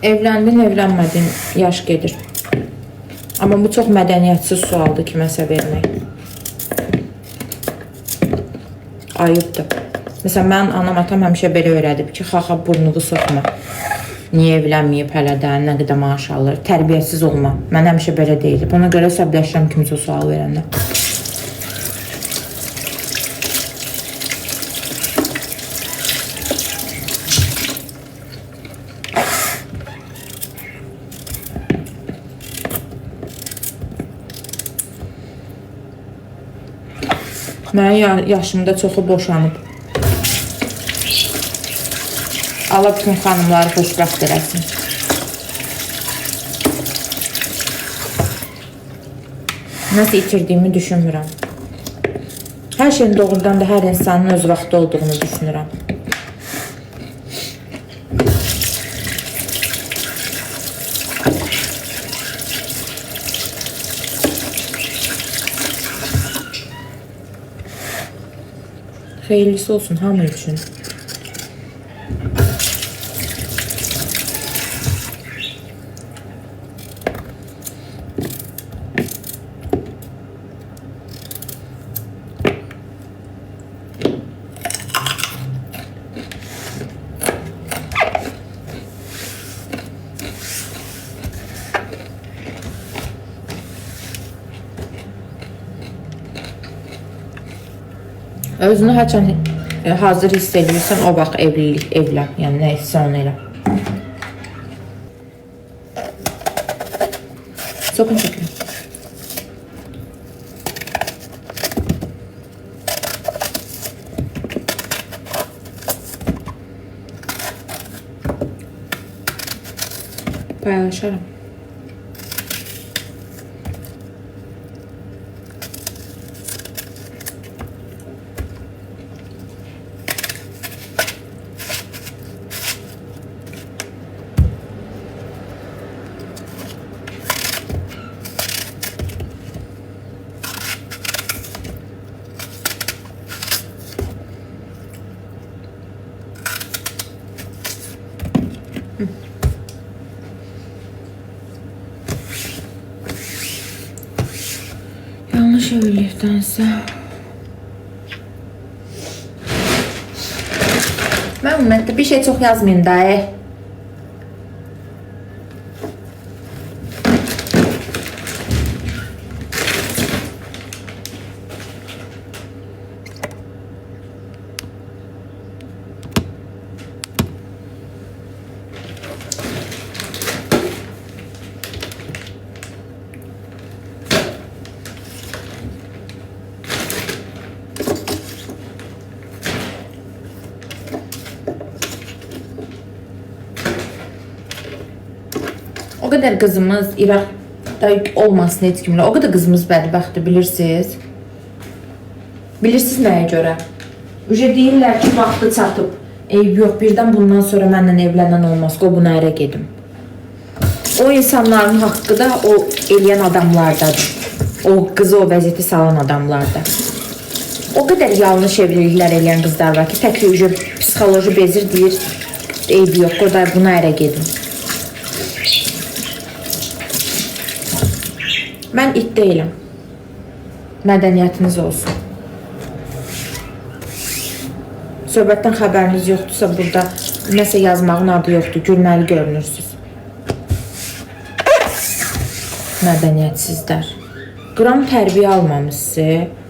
Evləndin, evlənmədin, yaş gedir. Amma bu çox mədəniyyətsiz sualdır kiməsə vermək. Ayıbdır. Məsələn, mənim anam, atam həmişə belə öyrədib ki, xaxa burnuğu soxma. Niyə evlənməyib hələ də, nə qədər maaş alır, tərbiyəsiz olma. Mən həmişə belə deyilib. Ona görə səbləşirəm kimsə sual verəndə. Mənim yaşımda çoxu boşanıb. Allah bütün xanımları xoşbəxt eləsin. Nəsə itirdiyimi düşünmürəm. Hər şeyin doğrudan da hər insanın öz vaxtı olduğunu düşünürəm. Xeyirlisi olsun hamı üçün. Özünü haçan hazır hiss edirsən, o vaxt evlən. Yəni nə isə onu elə. Sokun çəkin. Paylaşarım. Yanlış evliliktense. Ben ümumiyyətlə bir şey çox yazmayayım da. O kadar kızımız İraqda olmasın heç kimlə. O kadar kızımız bədbəxtdir, bilirsiniz. Bilirsiniz nəyə görə? Ücə deyirlər ki, vaxtı çatıb. Eyb yox, birdən bundan sonra mənlə evlənən olmaz. O buna ərə gedim. O insanların haqqı da o eləyən adamlardadır. O qızı o vəziyyəti salan adamlarda. O kadar yanlış evliliklər eləyən qızlar var ki, təkli ücə psixoloji bezir deyir. Eyb yox, o da buna ərə gedim. Ben it değilim. Mədəniyyətiniz olsun. Söhbətdən xəbəriniz yoxdursa burada nəsə yazmağın adı yoxdur. Gülməli görünürsünüz. Mədəniyyətsizlər. Qram tərbiyə almamışsınız.